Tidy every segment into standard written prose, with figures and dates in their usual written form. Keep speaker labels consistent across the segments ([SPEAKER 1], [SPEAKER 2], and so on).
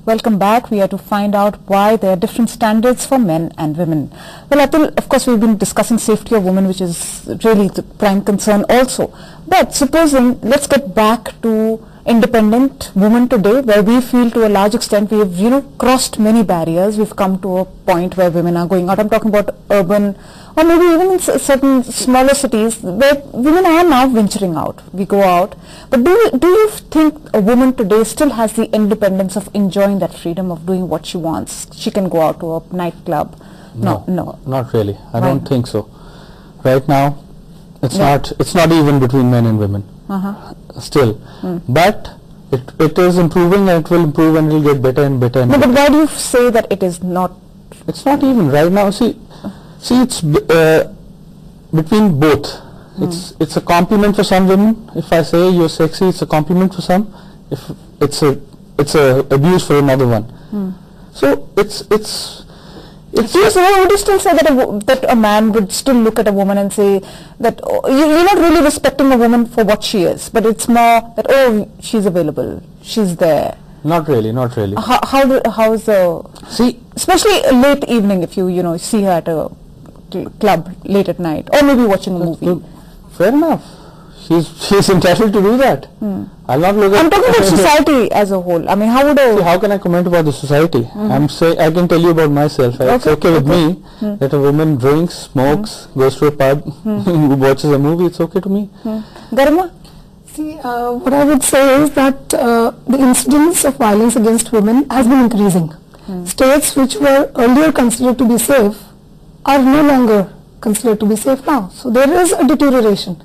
[SPEAKER 1] Welcome back. We are to find out why there are different standards for men and women. Well, Atul, of course, we've been discussing safety of women, which is really the prime concern also. But supposing, let's get back to independent women today, where we feel to a large extent we have, crossed many barriers. We've come to a point where women are going out. I'm talking about urban, or maybe even in certain smaller cities where women are now venturing out. We go out. But do you think a woman today still has the independence of enjoying that freedom of doing what she wants? She can go out to a nightclub. No,
[SPEAKER 2] not really. I don't think so. Right now, it's not even between men and women. Still, but it is improving, and it will improve, and it will get better and better and better.
[SPEAKER 1] But why do you say that it is not?
[SPEAKER 2] It's not even right now. See, it's between both. It's a compliment for some women. If I say you're sexy, it's a compliment for some. If it's a abuse for another one. So
[SPEAKER 1] Yes, would you still say that a man would still look at a woman and say that you're not really respecting a woman for what she is, but it's more that she's available, she's there.
[SPEAKER 2] Not really.
[SPEAKER 1] How is especially late evening, if you see her at a club late at night, or maybe watching a movie.
[SPEAKER 2] Fair enough. She's entitled to do that. I'll not look at.
[SPEAKER 1] I'm talking about society as a whole. I mean,
[SPEAKER 2] how can I comment about the society? I can tell you about myself. It's okay with me that a woman drinks, smokes, goes to a pub, watches a movie. It's okay to me.
[SPEAKER 1] Garima?
[SPEAKER 3] See, what I would say is that the incidence of violence against women has been increasing. States which were earlier considered to be safe are no longer considered to be safe now. So there is a deterioration.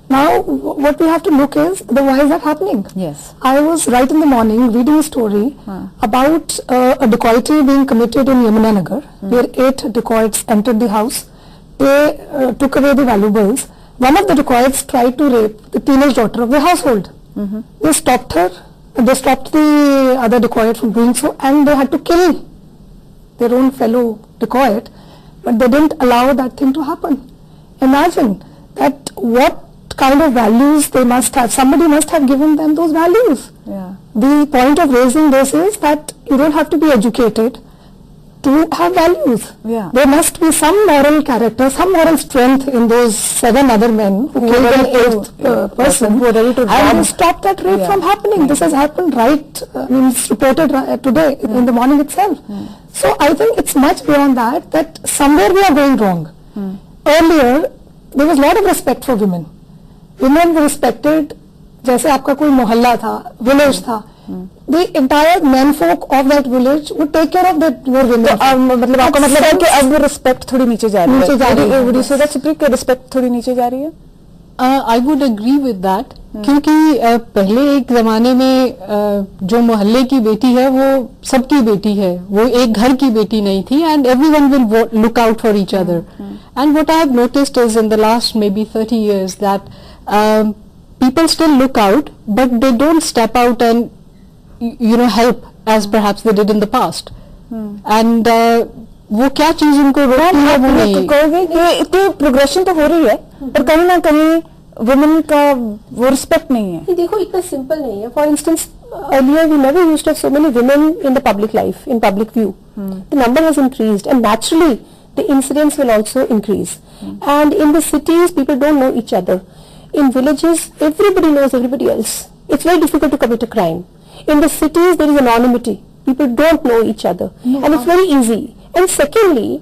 [SPEAKER 3] Now what we have to look is why is that happening?
[SPEAKER 1] Yes.
[SPEAKER 3] I was right in the morning reading a story about a dacoity being committed in Yamunanagar, where 8 dacoits entered the house. They took away the valuables. One of the dacoits tried to rape the teenage daughter of the household. They stopped her. They stopped the other dacoit from doing so, and they had to kill their own fellow dacoit. But they didn't allow that thing to happen. Imagine that what kind of values they must have. Somebody must have given them those values.
[SPEAKER 1] Yeah.
[SPEAKER 3] The point of raising this is that you don't have to be educated to have values.
[SPEAKER 1] Yeah.
[SPEAKER 3] There must be some moral character, some moral strength in those 7 other men who killed an 8th person,
[SPEAKER 1] who are ready to
[SPEAKER 3] and stop that rape from happening. This has happened it's reported today in the morning itself. So I think it's much beyond that somewhere we are going wrong. Earlier, there was a lot of respect for women. Women were respected, जैसे आपका कोई मोहल्ला था, village था. The entire menfolk of that village would take care of your women.
[SPEAKER 1] मतलब आपका मतलब है कि अब respect थोड़ी नीचे जा रही है. Would you say that, Supreet, कि respect थोड़ी नीचे जा रही है?
[SPEAKER 4] I would agree with that. क्योंकि पहले एक ज़माने में जो मोहल्ले की बेटी है वो सबकी बेटी है, वो एक घर की बेटी नहीं थी, and everyone will look out for each other. And what I have noticed is in the last maybe 30 years that people still look out, but they don't step out and help as perhaps they did in the past. And वो क्या चीज उनको रोकती है वो नहीं.
[SPEAKER 1] कहोगे कि इतनी प्रोग्रेशन तो हो रही है, पर कहीं ना कहीं वुमेन का वो रिस्पेक्ट नहीं है.
[SPEAKER 5] देखो इतना सिंपल नहीं है. For instance earlier we never used to have so many women in the public life, in public view. The number has increased, and naturally the incidents will also increase. And in the cities people don't know each other. In villages everybody knows everybody else. It's very difficult to commit a crime. In the cities there is anonymity. People don't know each other, and it's very easy. And secondly,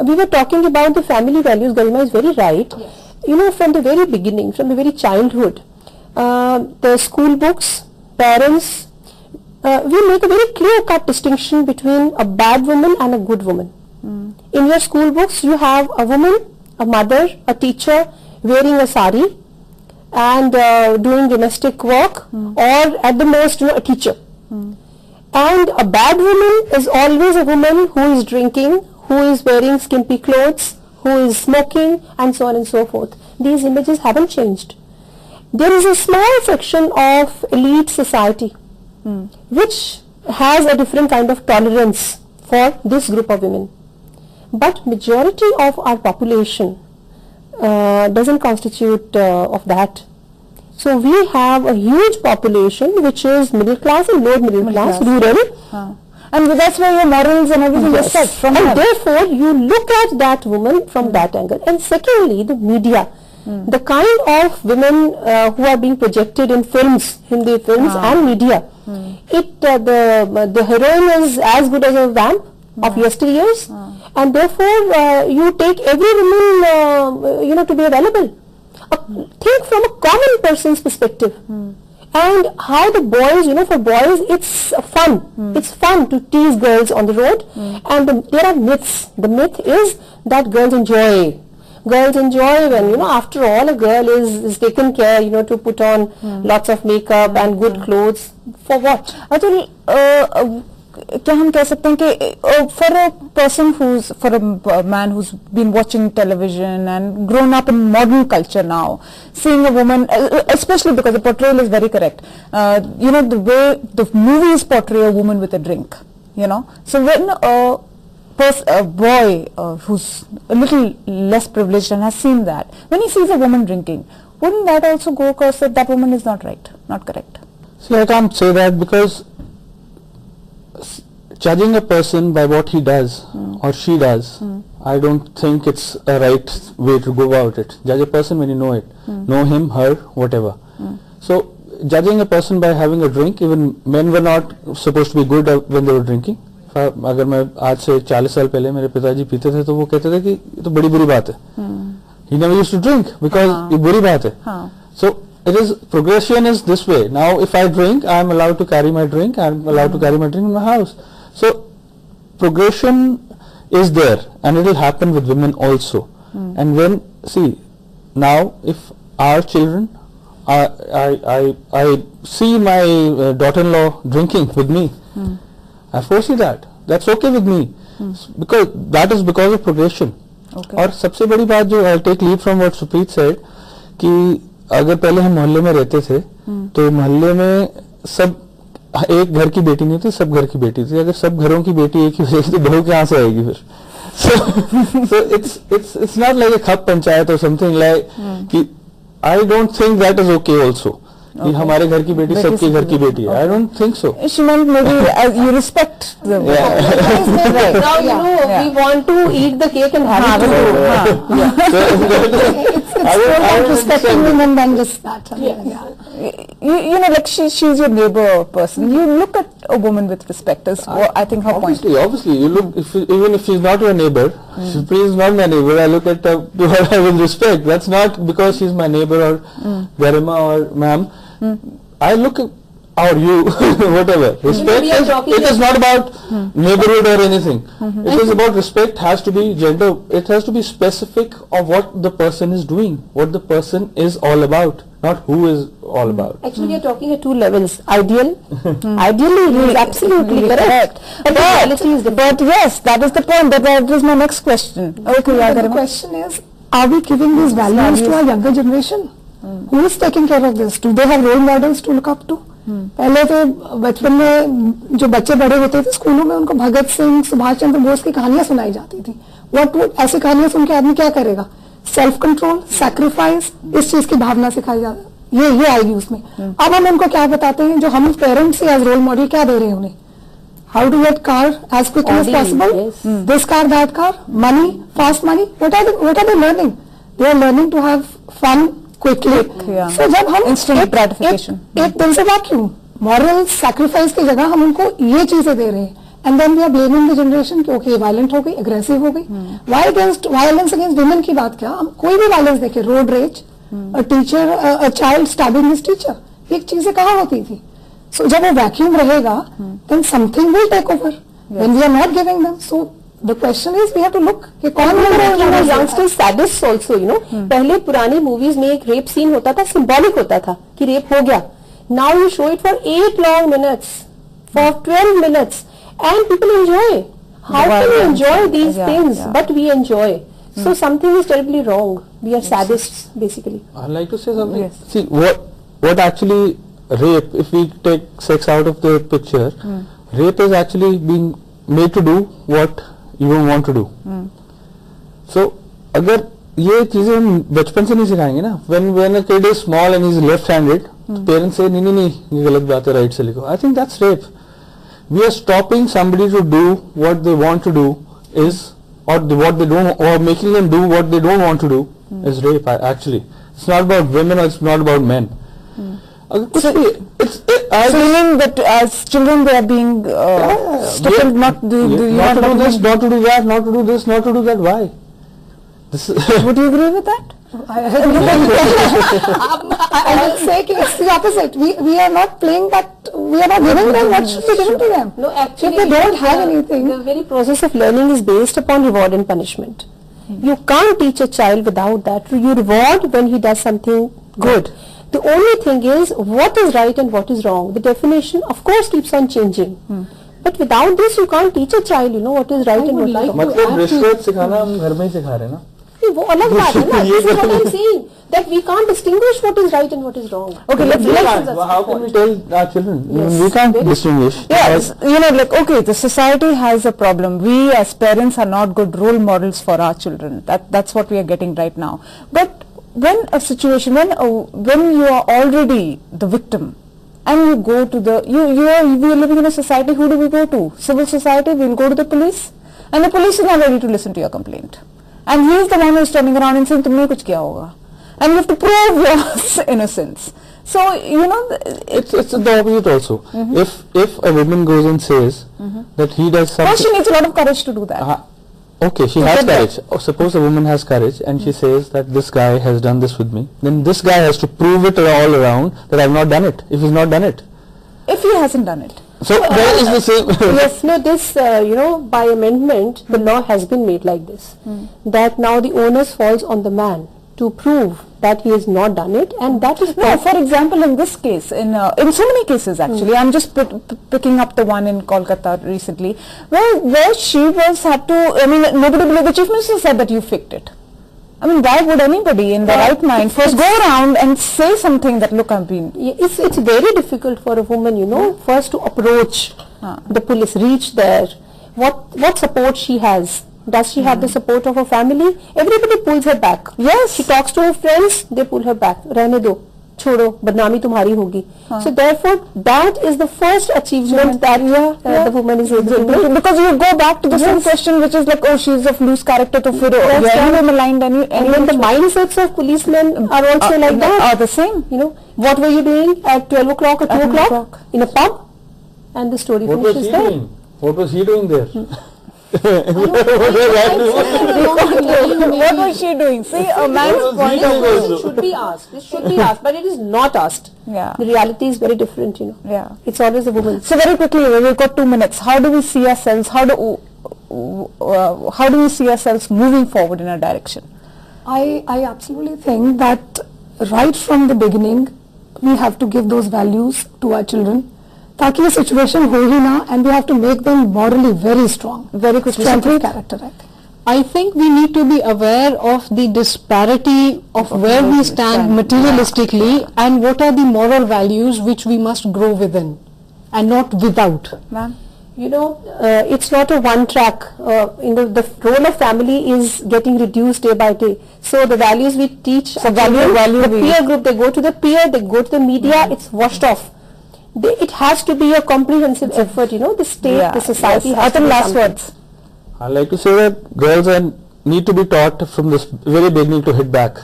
[SPEAKER 5] we were talking about the family values. Garima is very right. Yes. From the very beginning, from the very childhood, the school books, parents, we make a very clear-cut distinction between a bad woman and a good woman. In your school books, you have a woman, a mother, a teacher wearing a sari and doing domestic work, or at the most, a teacher. And a bad woman is always a woman who is drinking, who is wearing skimpy clothes, who is smoking, and so on and so forth. These images haven't changed. There is a small section of elite society which has a different kind of tolerance for this group of women. But majority of our population doesn't constitute of that. So we have a huge population which is middle class and lower middle class, rural.
[SPEAKER 1] And that's where your morals and everything is set from
[SPEAKER 5] and
[SPEAKER 1] her.
[SPEAKER 5] therefore you look at that woman from that angle. And secondly, the media, the kind of women who are being projected in films, Hindi films and media, the heroine is as good as a vamp of yesteryears, and therefore you take every woman to be available. Think from a common person's perspective. And how the boys, for boys it's fun. It's fun to tease girls on the road. And there are myths. The myth is that girls enjoy. Girls enjoy when, after all a girl is taken care, to put on lots of makeup and good clothes. For what?
[SPEAKER 1] Atul, क्या हम कह सकते हैं कि for a man who's been watching television and grown up in modern culture now, seeing a woman, especially because the portrayal is very correct, the way the movies portray a woman with a drink, so when a boy who's a little less privileged and has seen that, when he sees a woman drinking, wouldn't that also go across that woman is not right, not correct?
[SPEAKER 2] See, I can't say that, because judging a person by what he does or she does, I don't think it's a right way to go about it. Judge a person when you know it, know him, her, whatever. So judging a person by having a drink, even men were not supposed to be good when they were drinking. अगर मैं आज से 40 साल पहले मेरे पिताजी पीते थे तो वो कहते थे कि ये तो बड़ी बुरी बात है. He never used to drink because ये बुरी बात है. So it is, progression is this way. Now if I drink, I am allowed to carry my drink. I am allowed to carry my drink in my house. So progression is there, and it will happen with women also. And when, see, now if our children, I see my daughter-in-law drinking with me, I foresee that. That's okay with me, because that is because of progression.
[SPEAKER 1] Okay.
[SPEAKER 2] और सबसे बड़ी बात जो, I'll take lead from what Supreet said, कि अगर पहले हम मोहल्ले में रहते थे तो मोहल्ले में सब एक घर की बेटी नहीं थी, सब घर की बेटी थी. अगर सब घरों की बेटी एक ही हो जाएगी तो बहू कहाँ से आएगी फिर? So it's not like a खप पंचायत or something like कि I don't think that is okay also. कि हमारे घर की बेटी सबके घर की बेटी है. I don't think so.
[SPEAKER 1] Ishmael, maybe you respect the
[SPEAKER 5] Now we want to eat the cake and have it.
[SPEAKER 3] It's more like respecting women than just that.
[SPEAKER 1] Like she's your neighbor person. You look at a woman with respect is I think her point.
[SPEAKER 2] Obviously, you look, even if she's not your neighbor, she's not my neighbor, I look at her with respect. That's not because she's my neighbor or Garima or ma'am. I look at, or you, whatever. Respect it is not about neighborhood or anything. It is about respect, has to be gender, it has to be specific of what the person is doing, what the person is all about, not who is all about.
[SPEAKER 5] Actually, we are talking at two levels. Ideally, it is absolutely correct. But
[SPEAKER 1] yes, that is the point. That is my next question. Okay,
[SPEAKER 3] the question is, are we giving these values to our younger generation? Who is taking care of this? Do they have role models to look up to? पहले तो बचपन में जो बच्चे बड़े होते थे स्कूलों में उनको भगत सिंह, सुभाष चंद्र बोस की कहानियां सुनाई जाती थी. ऐसी कहानियां सुन के आदमी क्या करेगा? सेल्फ कंट्रोल, सैक्रिफाइस, इस चीज की भावना सिखाई जाती है. ये आएगी उसमें. अब हम उनको क्या बताते हैं, जो हम पेरेंट्स से एज रोल मॉडल क्या दे रहे हैं उन्हें? How to get car as quickly as possible, this car, that car, money, fast money. What are they learning? They are learning to have fun quickly. So जब हम
[SPEAKER 1] instant gratification,
[SPEAKER 3] एक दिल से vacuum, moral sacrifice की जगह हम उनको ये चीजें दे रहे हैं, and then we are blaming the generation कि okay violent हो गई, aggressive हो गई. Violence against women की बात क्या? हम कोई भी violence देखें, road rage, a teacher, a child stabbing his teacher, ये चीजें कहाँ होती थी? So जब वो vacuum रहेगा, then something will take over. When we are not giving them, so the question is we have to look कि कौन है
[SPEAKER 5] youngsters sadists also, पहले पुरानी movies में एक rape scene होता था, symbolic होता था कि rape हो गया. Now you show it for 8 long minutes, for 12 minutes, and people enjoy. How can we enjoy these things? But we enjoy. So something is terribly wrong. We are sadists basically.
[SPEAKER 2] I'd like to say something. Yes. See, what actually rape, if we take sex out of the picture, rape is actually being made to do what you don't want to do. So अगर ये चीजें हम बचपन से नहीं सिखाएंगे ना, when a kid is small and he's left-handed, parents say नहीं ये गलत बात है, right से लिखो. I think that's rape. we are stopping somebody to do what they want to do is, or what they don't, or making them do what they don't want to do is rape. Actually, it's not about women, or it's not about men.
[SPEAKER 1] So you mean that as children they are being stifled not to do this,
[SPEAKER 2] not to do that, not to do this, not to do that? Why?
[SPEAKER 1] Would you agree with that?
[SPEAKER 3] I would say it's the opposite. We are not playing that. We are not giving them what should be given to them.
[SPEAKER 5] No, actually,
[SPEAKER 3] if they don't have anything.
[SPEAKER 5] The very process of learning is based upon reward and punishment. You can't teach a child without that. You reward when he does something good. The only thing is what is right and what is wrong. The definition, of course, keeps on changing. But without this, you can't teach a child, what is right and what is wrong.
[SPEAKER 2] मतलब रिश्वत सिखाना हम घर में ही सिखा रहे हैं ना?
[SPEAKER 5] वो अलग बात है ना. This is what I'm saying, that we can't distinguish what is right and what is wrong.
[SPEAKER 1] Okay, let's
[SPEAKER 2] how can we tell our children?
[SPEAKER 5] Yes.
[SPEAKER 2] We can't distinguish.
[SPEAKER 1] Yes, okay, the society has a problem. We as parents are not good role models for our children. That's what we are getting right now. But when a situation, when you are already the victim, and you go to we are living in a society, who do we go to? Civil society, we will go to the police, and the police is not ready to listen to your complaint. And he is the one who is turning around and saying, तुमने कुछ किया होगा, and you have to prove your innocence. So
[SPEAKER 2] it's the opposite also. If a woman goes and says that he does something,
[SPEAKER 1] she needs a lot of courage to do that.
[SPEAKER 2] Okay, she has courage. Suppose a woman has courage and she says that this guy has done this with me, then this guy has to prove it all around that I have not done it. If he's not done it,
[SPEAKER 1] if he hasn't done it.
[SPEAKER 2] So there is the same.
[SPEAKER 5] Yes, no, this, by amendment, the law has been made like this, that now the onus falls on the man to prove that he has not done it, and that is
[SPEAKER 1] for example, in this case, in so many cases actually, I'm just picking up the one in Kolkata recently, where she had to, nobody believed, the Chief Minister said that you faked it. Why would anybody in their right mind first go around and say something that, look, I've been...
[SPEAKER 5] It's very difficult for a woman, first to approach the police, reach there. What support she has? Does she have the support of her family? Everybody pulls her back.
[SPEAKER 1] Yes.
[SPEAKER 5] She talks to her friends, they pull her back. Rehne do, छोड़ो, बदनामी तुम्हारी होगी. So therefore, that is the first achievement that the woman is able to do.
[SPEAKER 1] Because you go back to the same question, which is like, oh, she is of loose character, to फिर anyway maligned, and
[SPEAKER 5] then the mindsets of policemen are also like that.
[SPEAKER 1] Are the same.
[SPEAKER 5] What were you doing at 12 o'clock or 2 o'clock in a pub? And the story finishes there.
[SPEAKER 2] What was he doing there?
[SPEAKER 5] What
[SPEAKER 1] was she doing? See, a man's point
[SPEAKER 5] should be asked. This should be asked, but it is not asked.
[SPEAKER 1] Yeah.
[SPEAKER 5] The reality is very different,
[SPEAKER 1] Yeah.
[SPEAKER 5] It's always a woman.
[SPEAKER 1] So very quickly, we've got 2 minutes. How do we see ourselves? How do we see ourselves moving forward in a direction?
[SPEAKER 3] I absolutely think that right from the beginning, we have to give those values to our children. ताकि ये situation हो ही ना, and we have to make them morally very strong, very strength of character.
[SPEAKER 4] I think we need to be aware of the disparity of where we stand materialistically and what are the moral values which we must grow within and not without.
[SPEAKER 1] Ma'am?
[SPEAKER 5] It's not a one track. The role of family is getting reduced day by day. So the values we teach, the peer group, they go to the peer, they go to the media, it's washed off. It has to be a comprehensive effort, the state, the society has to do
[SPEAKER 1] last
[SPEAKER 5] something.
[SPEAKER 1] words.
[SPEAKER 2] I like to say that girls need to be taught from the very beginning to hit back.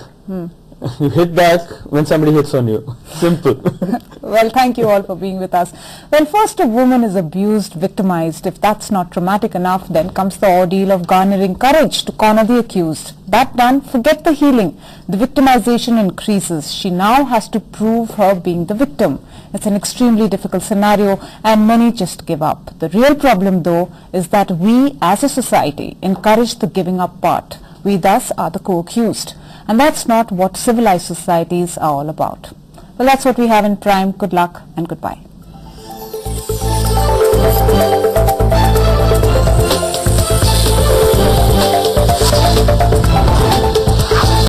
[SPEAKER 2] You hit back when somebody hits on you. Simple.
[SPEAKER 1] Well, thank you all for being with us. Well, first a woman is abused, victimized. If that's not traumatic enough, then comes the ordeal of garnering courage to corner the accused. That done, forget the healing. The victimization increases. She now has to prove her being the victim. It's an extremely difficult scenario and many just give up. The real problem though is that we as a society encourage the giving up part. We thus are the co-accused. And that's not what civilized societies are all about. Well, that's what we have in Prime. Good luck and goodbye.